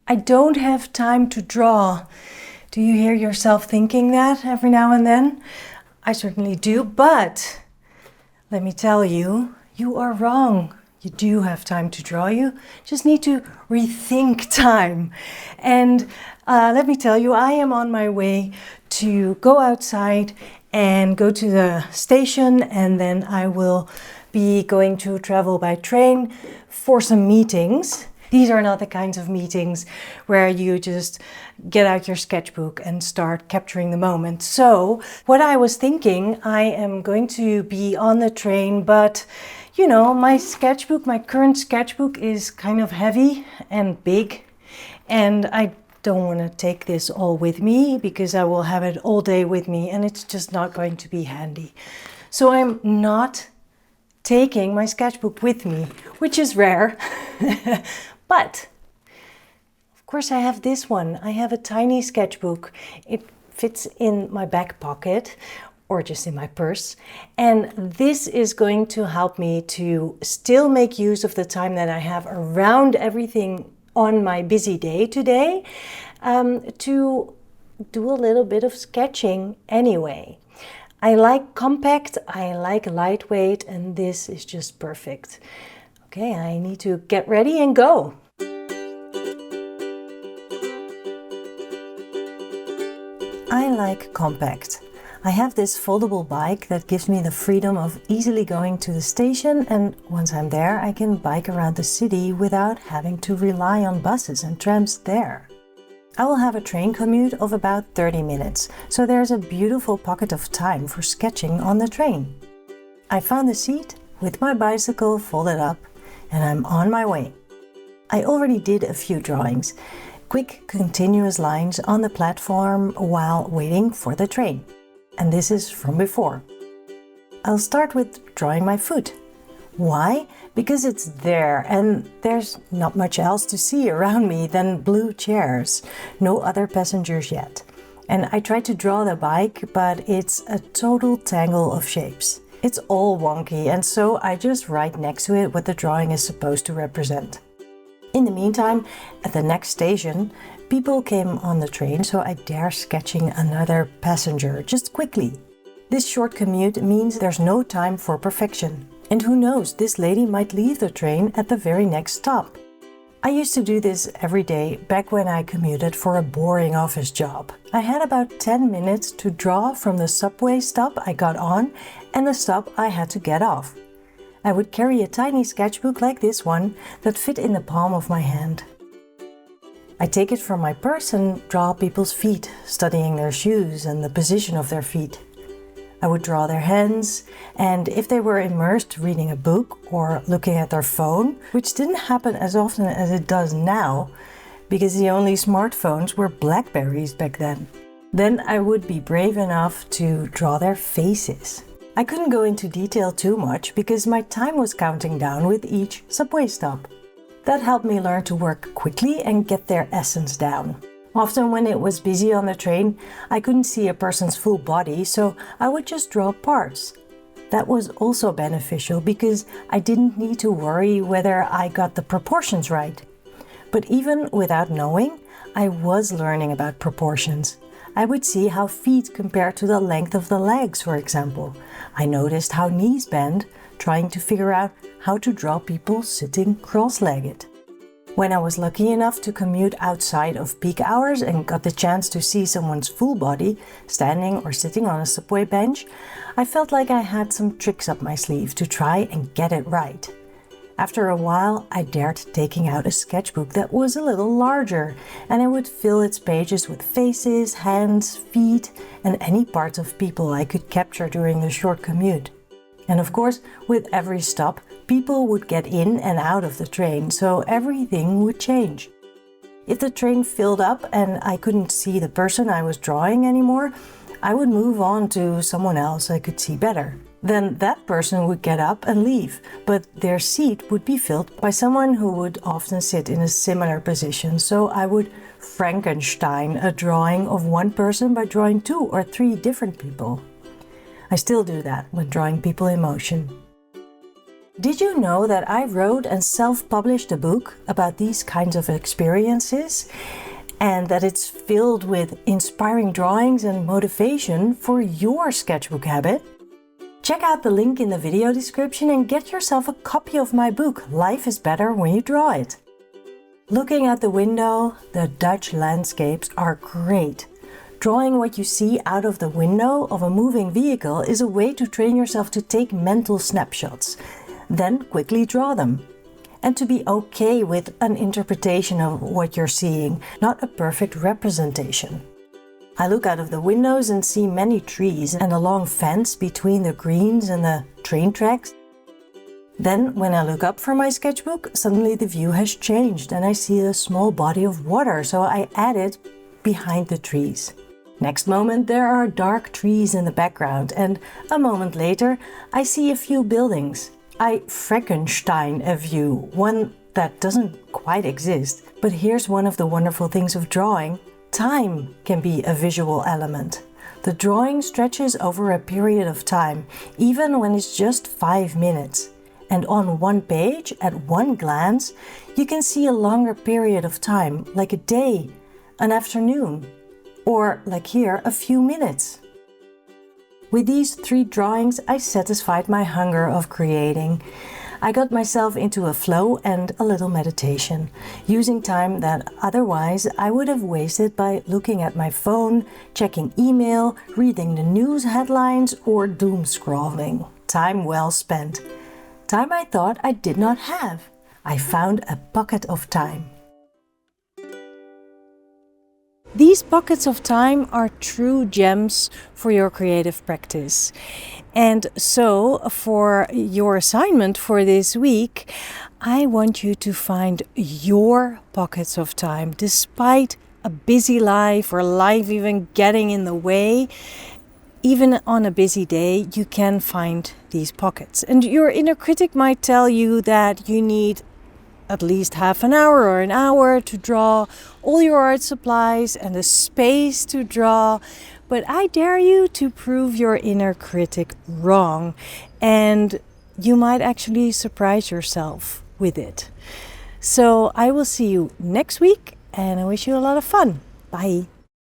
I don't have time to draw. Do you hear yourself thinking that every now and then? I certainly do, but let me tell you, you are wrong. You do have time to draw. You just need to rethink time. And let me tell you, I am on my way to go outside and go to the station, and then I will be going to travel by train for some meetings. These are not the kinds of meetings where you just get out your sketchbook and start capturing the moment. So what I was thinking, I am going to be on the train, but you know, my sketchbook, my current sketchbook is kind of heavy and big, and I don't want to take this all with me because I will have it all day with me and it's just not going to be handy. So I'm not taking my sketchbook with me, which is rare. But of course I have this one. I have a tiny sketchbook. It fits in my back pocket or just in my purse. And this is going to help me to still make use of the time that I have around everything on my busy day today, to do a little bit of sketching anyway. I like compact, I like lightweight, and this is just perfect. Okay, I need to get ready and go. I like compact. I have this foldable bike that gives me the freedom of easily going to the station, and once I'm there I can bike around the city without having to rely on buses and trams there. I will have a train commute of about 30 minutes, so there's a beautiful pocket of time for sketching on the train. I found a seat with my bicycle folded up and I'm on my way. I already did a few drawings, quick continuous lines on the platform while waiting for the train. And this is from before. I'll start with drawing my foot. Why? Because it's there and there's not much else to see around me than blue chairs. No other passengers yet. And I tried to draw the bike, but it's a total tangle of shapes. It's all wonky, and so I just write next to it what the drawing is supposed to represent. In the meantime, at the next station, people came on the train, so I dare sketching another passenger, just quickly. This short commute means there's no time for perfection. And who knows, this lady might leave the train at the very next stop. I used to do this every day back when I commuted for a boring office job. I had about 10 minutes to draw from the subway stop I got on and the stop I had to get off. I would carry a tiny sketchbook like this one that fit in the palm of my hand. I take it from my purse and draw people's feet, studying their shoes and the position of their feet. I would draw their hands, and if they were immersed reading a book or looking at their phone, which didn't happen as often as it does now, because the only smartphones were Blackberries back then I would be brave enough to draw their faces. I couldn't go into detail too much because my time was counting down with each subway stop. That helped me learn to work quickly and get their essence down. Often when it was busy on the train, I couldn't see a person's full body, so I would just draw parts. That was also beneficial because I didn't need to worry whether I got the proportions right. But even without knowing, I was learning about proportions. I would see how feet compare to the length of the legs, for example. I noticed how knees bend, trying to figure out how to draw people sitting cross-legged. When I was lucky enough to commute outside of peak hours and got the chance to see someone's full body, standing or sitting on a subway bench, I felt like I had some tricks up my sleeve to try and get it right. After a while, I dared taking out a sketchbook that was a little larger, and I would fill its pages with faces, hands, feet, and any parts of people I could capture during the short commute. And of course, with every stop, people would get in and out of the train, so everything would change. If the train filled up and I couldn't see the person I was drawing anymore, I would move on to someone else I could see better. Then that person would get up and leave, but their seat would be filled by someone who would often sit in a similar position, so I would Frankenstein a drawing of one person by drawing 2 or 3 different people. I still do that when drawing people in motion. Did you know that I wrote and self-published a book about these kinds of experiences, and that it's filled with inspiring drawings and motivation for your sketchbook habit? Check out the link in the video description and get yourself a copy of my book, Life is Better When You Draw It. Looking at the window, the Dutch landscapes are great. Drawing what you see out of the window of a moving vehicle is a way to train yourself to take mental snapshots, then quickly draw them. And to be okay with an interpretation of what you're seeing, not a perfect representation. I look out of the windows and see many trees and a long fence between the greens and the train tracks. Then, when I look up from my sketchbook, suddenly the view has changed and I see a small body of water, so I add it behind the trees. Next moment, there are dark trees in the background, and a moment later, I see a few buildings. I Frankenstein a view, one that doesn't quite exist. But here's one of the wonderful things of drawing. Time can be a visual element. The drawing stretches over a period of time, even when it's just 5 minutes. And on one page, at one glance, you can see a longer period of time, like a day, an afternoon, or like here, a few minutes. With these 3 drawings, I satisfied my hunger of creating. I got myself into a flow and a little meditation, using time that otherwise I would have wasted by looking at my phone, checking email, reading the news headlines, or doom scrolling. Time well spent. Time I thought I did not have. I found a pocket of time. These pockets of time are true gems for your creative practice. And so, for your assignment for this week, I want you to find your pockets of time. Despite a busy life or life even getting in the way, even on a busy day, you can find these pockets. And your inner critic might tell you that you need at least half an hour or an hour to draw all your art supplies and the space to draw. But I dare you to prove your inner critic wrong, and you might actually surprise yourself with it. So I will see you next week, and I wish you a lot of fun. Bye.